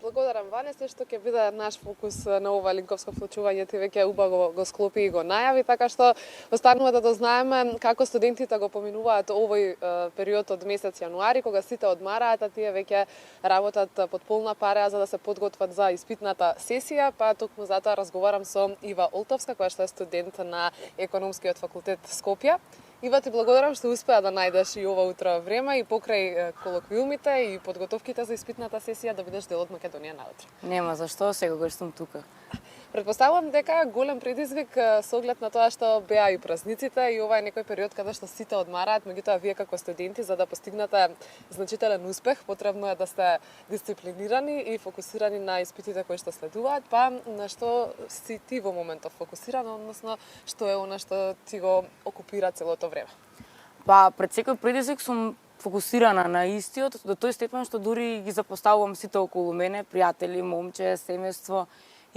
Благодарам, Ванеса, што ќе биде наш фокус на ова линковско вклучување. Ти веќе убаво го склопи и го најави, така што останува да дознаеме како студентите го поминуваат овој период од месец јануари, кога сите одмараат, а тие веќе работат под полна пара за да се подготват за испитната сесија, па токму затоа разговарам со Ива Олтовска, која што е студент на Економскиот факултет Скопје. Ива, ти благодарам што успеа да најдеш и ова утро време и покрај колоквиумите и подготовките за испитната сесија да бидеш дел од Македонија наутро. Нема зашто, секогаш сум тука. Предпоставувам дека голем предизвик со оглед на тоа што беа и празниците и ова е некој период каде што сите одмараат, меѓутоа вие како студенти за да постигнете значителен успех, потребно е да сте дисциплинирани и фокусирани на испитите кои што следуваат, па на што си ти во моментов фокусиран, односно што е она што ти го окупира целото време? Па пред секој предизвик сум фокусирана на истиот, до тој степен што дури ги запоставувам сите околу мене, пријатели, момче, семејство.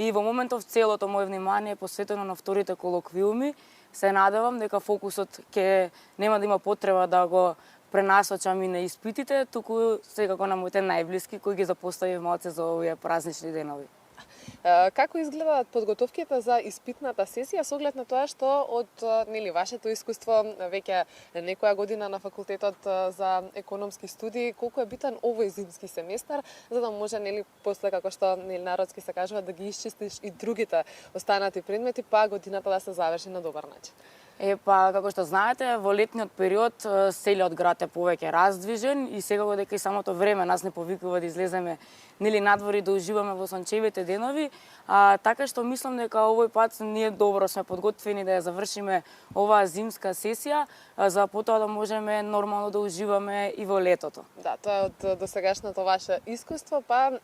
И во моментов целото моје внимание е посветено на вторите колоквиуми. Се надевам дека фокусот ќе нема да има потреба да го пренасочам и на испитите, туку секако на моите најблиски кои ги запоставив малце за овие празнични денови. Како изгледаат подготовките за испитната сесија со оглед на тоа што од вашето искуство веќе некоја година на факултетот за економски студии, колку е битен овој зимски семестар за да може после како што народски се кажува да ги исчистиш и другите останати предмети, па годината да се заврши на добар начин? Како што знаете, во летниот период целиот град е повеќе раздвижен и секако дека и самото време нас не повикува да излеземе надвор и да уживаме во сончевите денови, така што мислам дека овој пат ние добро сме подготвени да ја завршиме оваа зимска сесија, за потоа да можеме нормално да уживаме и во летото. Да, тоа е од досегашното ваше искуство, па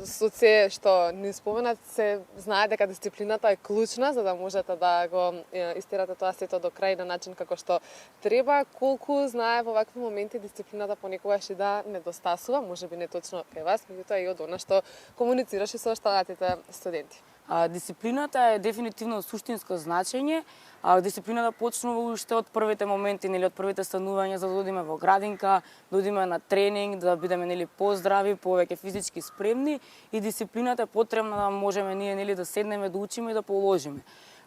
со се што ни споменат, се знае дека дисциплината е клучна за да можете да го истерате тоа сето до крај на начин како што треба. Колку знае во вакви моменти дисциплината понекогаш и да недостасува, можеби не точно кај вас, меѓутоа и од она што комуницираш и со останатите студенти. Дисциплината е дефинитивно од суштинско значење. Дисциплината почнува уште од првите моменти, од првите станувања за да одиме во градинка, да одиме на тренинг, да бидеме поздрави, повеќе физички спремни и дисциплината е потребна да можеме ние да седнеме, да учиме и да положиме.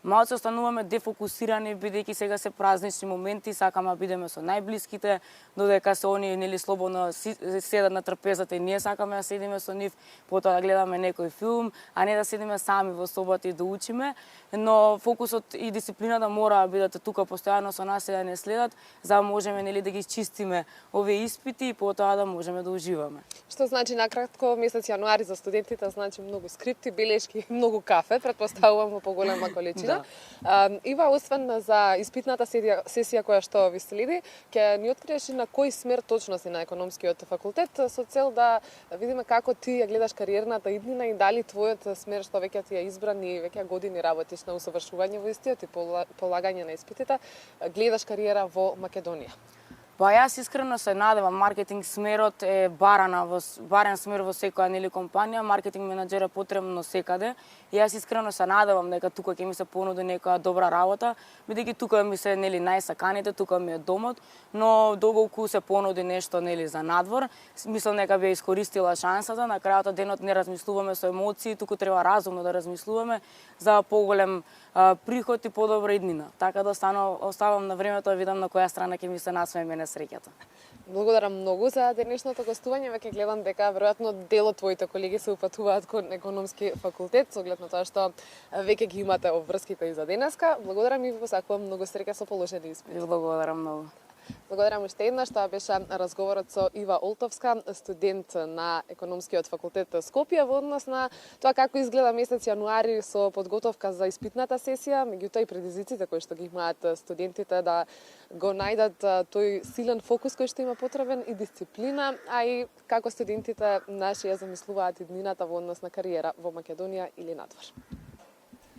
Малце остануваме дефокусирани, бидејќи сега се празнични моменти, сакаме да бидеме со најблиските, додека се они слободно седат на трпезата и ние сакаме да седиме со нив, потоа да гледаме некој филм, а не да седиме сами во собата и да учиме, но фокусот и дисциплината мора да бидат тука постојано со нас и да не следат, за да можеме да ги чистиме овие испити и потоа да можеме да уживаме. Што значи накратко месец јануари за студентите значи многу скрипти, белешки, многу кафе, претпоставувам во поголема количина. Ива, освен за испитната сесија која што ви следи, ќе ни откриеш и на кој смер точно си на економскиот факултет со цел да видиме како ти ја гледаш кариерната иднина и дали твојот смер што веќе ти е избран и веќе години работиш на усовршување во истиот и полагање на испитите, гледаш кариера во Македонија. Па јас искрено се надевам, маркетинг смерот е барен смер во секоја компанија, маркетинг менаџер е потребно секаде. И јас искрено се надевам дека тука ќе ми се понуди некоја добра работа, бидејќи тука ми се најсаканите, тука ми е домот, но доколку се понуди нешто за надвор, мислам дека би искористила шансата. На крајот денот не размислуваме со емоции, туку треба разумно да размислуваме за поголем приход и подобра иднина. Така да оставам на времето да видам на која страна ќе ми се насмее мене среќата. Благодарам многу за денешното гостување. Веќе гледам дека веројатно дел од твоите колеги се упатуваат кон економски факултет, со оглед на тоа што веќе ги имате обврските и за денеска. Благодарам и ви посакувам многу среќа со положени испити. Благодарам многу. Благодарам уште еднаш, тоа беше разговорот со Ива Олтовска, студент на Економскиот факултет Скопје во однос на тоа како изгледа месец јануари со подготовка за испитната сесија, меѓутоа и предизвиците кои што ги имаат студентите да го најдат тој силен фокус кој што има потребен и дисциплина, а и како студентите наши ја замислуваат иднината во однос на кариера во Македонија или надвор.